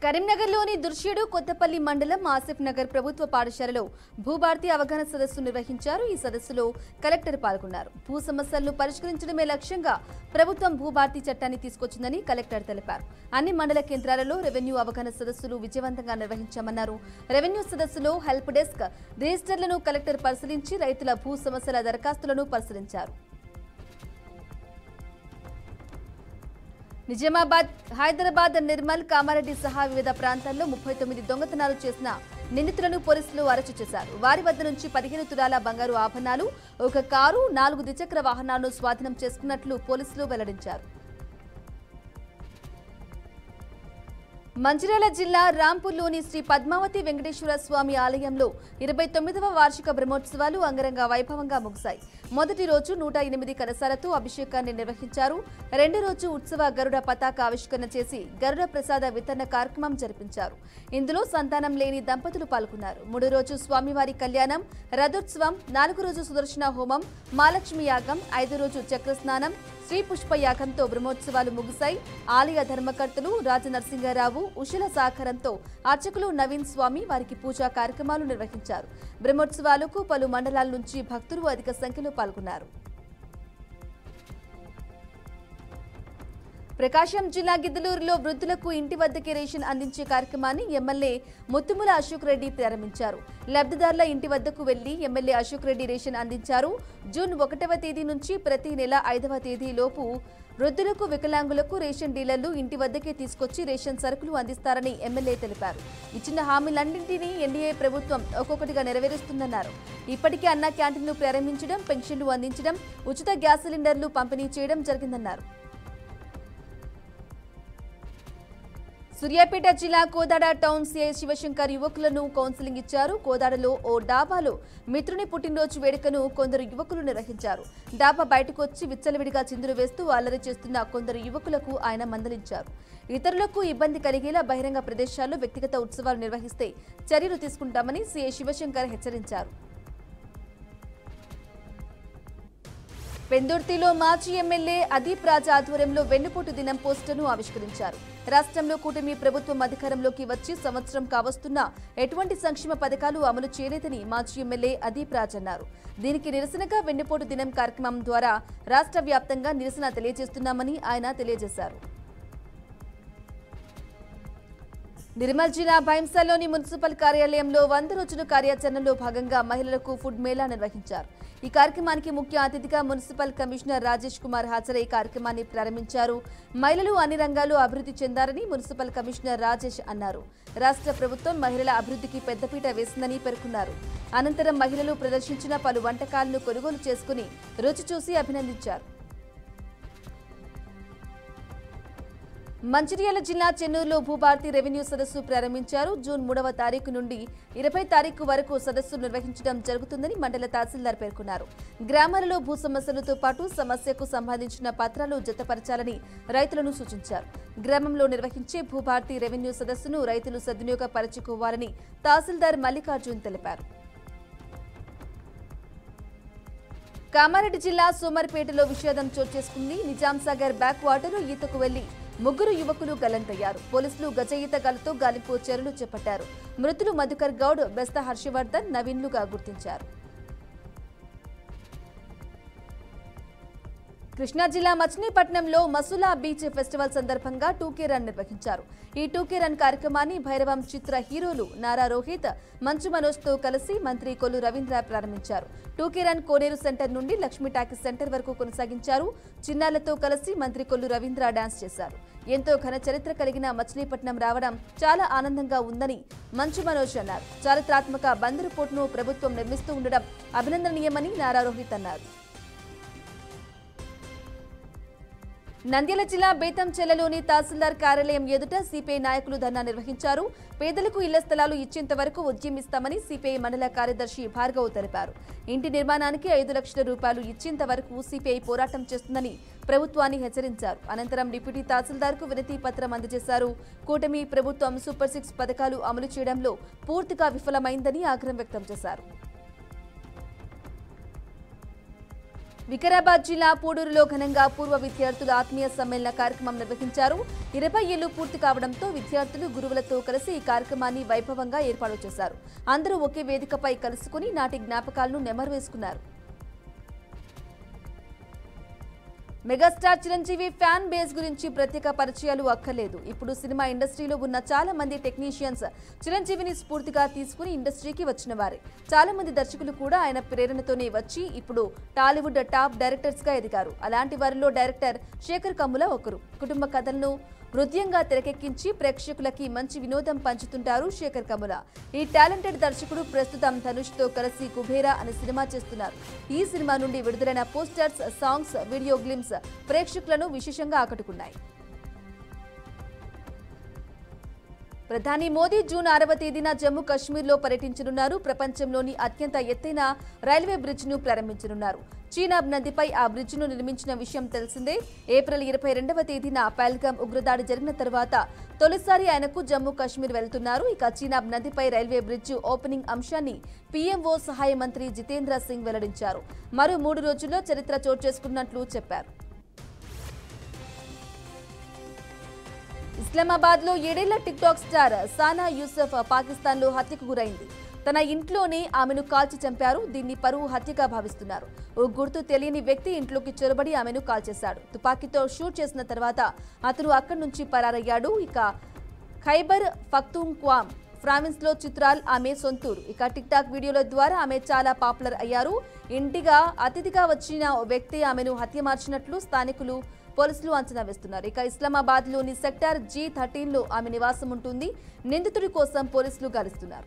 కరీంనగర్లోని దుర్షేడు కొత్తపల్లి మండలం ఆసిఫ్ నగర్ ప్రభుత్వ పాఠశాలలో భూభారతి అవగాహన సదస్సు నిర్వహించారు. ఈ సదస్సులో కలెక్టర్ పాల్గొన్నారు. భూ సమస్యలను పరిష్కరించడమే లక్ష్యంగా ప్రభుత్వం భూభారతి చట్టాన్ని తీసుకొచ్చిందని కలెక్టర్ తెలిపారు. అన్ని మండల కేంద్రాలలో రెవెన్యూ అవగాహన సదస్సులు విజయవంతంగా నిర్వహించామన్నారు. రెవెన్యూ సదస్సులో హెల్ప్ డెస్క్ రిజిస్టర్లను కలెక్టర్ పరిశీలించి రైతుల భూ సమస్యల దరఖాస్తులను పరిశీలించారు. నిజామాబాద్, హైదరాబాద్, నిర్మల్, కామారెడ్డి సహా వివిధ ప్రాంతాల్లో 39 దొంగతనాలు చేసిన నిందితులను పోలీసులు అరెస్టు చేశారు. వారి వద్ద నుంచి 15 తులాల బంగారు ఆభరణాలు, ఒక కారు, 4 ద్విచక్ర వాహనాలను స్వాధీనం చేసుకున్నట్లు పోలీసులు వెల్లడించారు. మంచిర్యాల జిల్లా రాంపూర్లోని శ్రీ పద్మావతి వెంకటేశ్వర స్వామి ఆలయంలో 29వ వార్షిక బ్రహ్మోత్సవాలు అంగరంగ వైభవంగా ముగిశాయి. మొదటి రోజు 108 కలశాలతో అభిషేకాన్ని నిర్వహించారు. రెండో రోజు ఉత్సవ గరుడ పతాక ఆవిష్కరణ చేసి గరుడ ప్రసాద వితరణ కార్యక్రమం జరిపించారు. ఇందులో సంతానం లేని దంపతులు పాల్గొన్నారు. మూడో రోజు స్వామివారి కళ్యాణం, రథోత్సవం, 4వ రోజు సుదర్శన హోమం, మహాలక్ష్మి యాగం, 5వ రోజు చక్రస్నానం, శ్రీ పుష్ప యాగంతో బ్రహ్మోత్సవాలు ముగిశాయి. ఆలయ ధర్మకర్తలు రాజనరసింగారావు, ఉషల సహకారంతో అర్చకులు నవీన్ స్వామి వారికి పూజా కార్యక్రమాలు నిర్వహించారు. బ్రహ్మోత్సవాలకు పలు మండలాల నుంచి భక్తులు అధిక సంఖ్యలో పాల్గొన్నారు. ప్రకాశం జిల్లా గిద్దలూరులో వృద్ధులకు ఇంటి వద్దకే రేషన్ అందించే కార్యక్రమాన్ని ఎమ్మెల్యే ముత్తుముల అశోక్ రెడ్డి ప్రారంభించారు. లబ్ధిదారుల ఇంటి వద్దకు వెళ్లి ఎమ్మెల్యే అశోక్ రెడ్డి రేషన్ అందించారు. జూన్ 1వ తేదీ నుంచి ప్రతి నెల 5వ తేదీ లోపు వృద్ధులకు, వికలాంగులకు రేషన్ డీలర్లు ఇంటి వద్దకే తీసుకొచ్చి రేషన్ సరుకులు అందిస్తారని ఎమ్మెల్యే తెలిపారు. ఇచ్చిన హామీలన్నింటినీ ఎన్డీఏ ప్రభుత్వం ఒక్కొక్కటిగా నెరవేరుస్తుందన్నారు. ఇప్పటికే అన్న క్యాంటీన్లు ప్రారంభించడం, పెన్షన్లు అందించడం, ఉచిత గ్యాస్ సిలిండర్లు పంపిణీ చేయడం జరిగిందన్నారు. సూర్యాపేట జిల్లా కోదాడ టౌన్ సిఐ శివశంకర్ యువకులను కౌన్సిలింగ్ ఇచ్చారు. కోదాడలో ఓ డాబాలో మిత్రుని పుట్టినరోజు వేడుకను కొందరు యువకులు నిర్వహించారు. డాబా బయటకు వచ్చి విచ్చలవిడిగా చిందులు వేస్తూ అల్లరి చేస్తున్న కొందరు యువకులకు ఆయన మందలించారు. ఇతరులకు ఇబ్బంది కలిగేలా బహిరంగ ప్రదేశాల్లో వ్యక్తిగత ఉత్సవాలు నిర్వహిస్తే చర్యలు తీసుకుంటామని సిఐ శివశంకర్ హెచ్చరించారు. పెందుర్తిలో మాజీ ఎమ్మెల్యే అదీప్ రాజా ఆధ్వర్యంలో వెన్నుపోటు దినం పోస్టర్ను ఆవిష్కరించారు. రాష్ట్రంలో కూటమి ప్రభుత్వం అధికారంలోకి వచ్చి సంవత్సరం కావస్తున్నా ఎటువంటి సంక్షేమ పథకాలు అమలు చేయలేదని మాజీ ఎమ్మెల్యే అదీప్ రాజ్ అన్నారు. దీనికి నిరసనగా వెన్నుపోటు దినం కార్యక్రమం ద్వారా రాష్ట్ర వ్యాప్తంగా నిరసన తెలియజేస్తున్నామని ఆయన తెలియజేశారు. నిర్మల్ జిల్లా భైంసాలోని మున్సిపల్ కార్యాలయంలో 100 రోజుల కార్యాచరణలో భాగంగా మహిళలకు ఫుడ్ మేళా నిర్వహించారు. ఈ కార్యక్రమానికి ముఖ్య అతిథిగా మున్సిపల్ కమిషనర్ రాజేష్ కుమార్ హాజరై కార్యక్రమాన్ని ప్రారంభించారు. మహిళలు అన్ని రంగాల్లో అభివృద్ధి చెందారని మున్సిపల్ కమిషనర్ రాజేష్ అన్నారు. రాష్ట్ర ప్రభుత్వం మహిళల అభివృద్ధికి పెద్దపీట వేసిందని పేర్కొన్నారు. అనంతరం మహిళలు ప్రదర్శించిన పలు వంటకాలను కొనుగోలు చేసుకుని రుచి చూసి అభినందించారు. మంచిర్యాల జిల్లా చెన్నూరులో భూభారతి రెవెన్యూ సదస్సు ప్రారంభించారు. జూన్ 3వ తారీఖు నుండి 20వ తారీఖు వరకు సదస్సు నిర్వహించడం జరుగుతుందని మండల తహసీల్దార్ పేర్కొన్నారు. గ్రామాలలో భూ సమస్యలతో పాటు సమస్యకు సంబంధించిన పత్రాలు జతపరచాలని రైతులను సూచించారు. గ్రామంలో నిర్వహించే భూభారతి రెవెన్యూ సదస్సును రైతులు సద్వినియోగపరచుకోవాలని తహసీల్దార్ మల్లికార్జున్ తెలిపారు. కామారెడ్డి జిల్లా సోమర్పేటలో విషాదం చోటు చేసుకుంది. నిజాంసాగర్ బ్యాక్ వాటర్లో ఈతకు వెళ్లి 3 యువకులు గల్లంతయ్యారు. పోలీసులు గజ ఈతగాలతో గాలింపు చర్యలు చేపట్టారు. మృతులు మధుకర్ గౌడ్, బెస్త హర్షవర్ధన్, నవీన్లుగా గుర్తించారు. కృష్ణా జిల్లా మచిలీపట్నంలో మసులా బీచ్ ఫెస్టివల్ సందర్భంగా 2K రన్ నిర్వహించారు. ఈ 2K రన్ కార్యక్రమాన్ని భైరవం చిత్ర హీరోలు నారా రోహిత్, మంచు మనోజ్తో కలిసి మంత్రి కొల్లు రవీంద్ర ప్రారంభించారు. 2K రన్ కోనేరు సెంటర్ నుండి లక్ష్మీ టాకీస్ సెంటర్ వరకు కొనసాగించారు. చిన్నాలతో కలిసి మంత్రి కొల్లు రవీంద్ర డాన్స్ చేశారు. ఎంతో ఘన చరిత్ర కలిగిన మచిలీపట్నం రావడం చాలా ఆనందంగా ఉందని మంచు మనోజ్ అన్నారు. చారిత్రాత్మక బందరు పోర్టును ప్రభుత్వం నిర్మిస్తూ ఉండడం అభినందనీయమని నారా రోహిత్ అన్నారు. నంద్యాల జిల్లా బేతంచెర్లలోని తహసీల్దార్ కార్యాలయం ఎదుట సిపిఐ నాయకులు ధర్నా నిర్వహించారు. పేదలకు ఇళ్ల స్థలాలు ఇచ్చేంత వరకు ఉద్యమిస్తామని సిపిఐ మండల కార్యదర్శి భార్గవ్ తెలిపారు. ఇంటి నిర్మాణానికి 5 లక్షల రూపాయలు ఇచ్చేంత వరకు సిపిఐ పోరాటం చేస్తుందని ప్రభుత్వాన్ని హెచ్చరించారు. అనంతరం డిప్యూటీ తహసీల్దార్కు వినతి పత్రం అందజేశారు. కూటమి ప్రభుత్వం సూపర్ 6 పథకాలు అమలు చేయడంలో పూర్తిగా విఫలమైందని ఆగ్రహం వ్యక్తం చేశారు. వికారాబాద్ జిల్లా పూడూరులో ఘనంగా పూర్వ విద్యార్థుల ఆత్మీయ సమ్మేళన కార్యక్రమం నిర్వహించారు. 20 ఏళ్లు పూర్తి కావడంతో విద్యార్థులు గురువులతో కలిసి ఈ కార్యక్రమాన్ని వైభవంగా ఏర్పాటు చేశారు. అందరూ ఒకే వేదికపై కలుసుకుని నాటి జ్ఞాపకాలను నెమరు వేసుకున్నారు. మెగాస్టార్ చిరంజీవి ఫ్యాన్ బేస్ గురించి ప్రత్యేక పరిచయాలు అక్కర్లేదు. ఇప్పుడు సినిమా ఇండస్ట్రీలో ఉన్న చాలా మంది టెక్నీషియన్స్ చిరంజీవిని స్ఫూర్తిగా తీసుకుని ఇండస్ట్రీకి వచ్చిన వారే. చాలా మంది దర్శకులు కూడా ఆయన ప్రేరణతోనే వచ్చి ఇప్పుడు టాలీవుడ్ టాప్ డైరెక్టర్స్ గా ఎదిగారు. అలాంటి వారిలో డైరెక్టర్ శేఖర్ కమ్ముల ఒకరు. కుటుంబ కథలను హృదయంగా తెరకెక్కించి ప్రేక్షకులకి మంచి వినోదం పంచుతుంటారు శేఖర్ కమ్ముల. ఈ టాలెంటెడ్ దర్శకుడు ప్రస్తుతం ధనుష్ తో కలిసి కుబేరా అనే సినిమా చేస్తున్నారు. ఈ సినిమా నుండి విడుదలైన పోస్టర్స్, సాంగ్స్, వీడియో గ్లిమ్స్ ప్రేక్షకులను విశేషంగా ఆకట్టుకున్నాయి. ప్రధాని మోదీ జూన్ 6వ తేదీన జమ్మూ కాశ్మీర్లో పర్యటించనున్నారు. ప్రపంచంలోని అత్యంత ఎత్తైన రైల్వే బ్రిడ్జ్ను ప్రారంభించనున్నారు. చీనాబ్ నదిపై ఆ బ్రిడ్జ్ను నిర్మించిన విషయం తెలిసిందే. ఏప్రిల్ 22వ తేదీన పహల్గాం ఉగ్రదాడి జరిగిన తర్వాత తొలిసారి ఆయనకు జమ్మూ కాశ్మీర్ వెళ్తున్నారు. ఇక చీనాబ్ నదిపై రైల్వే బ్రిడ్జ్ ఓపెనింగ్ అంశాన్ని పీఎంఓ సహాయ మంత్రి జితేంద్ర సింగ్ వెల్లడించారు. మరో 3 రోజుల్లో చరిత్ర చోటు చేసుకున్నట్లు చెప్పారు. ఇస్లామాబాద్ లో 7 ఏళ్ల టిక్ టాక్ స్టార్ సానా యూసఫ్ పాకిస్తాన్ లో హత్యకు గురైంది. తన ఇంట్లోనే ఆమెను కాల్చి చంపారు. దీన్ని పరువు హత్యగా భావిస్తున్నారు. ఓ గుర్తు తెలియని వ్యక్తి ఇంట్లోకి చొరబడి ఆమెను కాల్చేశాడు. తుపాకీతో షూట్ చేసిన తర్వాత అతను అక్కడి నుంచి పరారయ్యాడు. ఇక ఖైబర్ పఖ్తూన్ఖ్వా ప్రావిన్స్ లో చిత్రాల్ ఆమె సొంతూరు. ఇక టిక్ టాక్ వీడియోల ద్వారా ఆమె చాలా పాపులర్ అయ్యారు. ఇంటిగా అతిథిగా వచ్చిన ఓ వ్యక్తి ఆమెను హత్యమార్చినట్లు స్థానికులు, పోలీసులు అంచనా వేస్తున్నారు. ఇక ఇస్లామాబాద్ లోని సెక్టార్ G13లో ఆమె నివాసం ఉంటుంది. నిందితుడి కోసం పోలీసులు గాలిస్తున్నారు.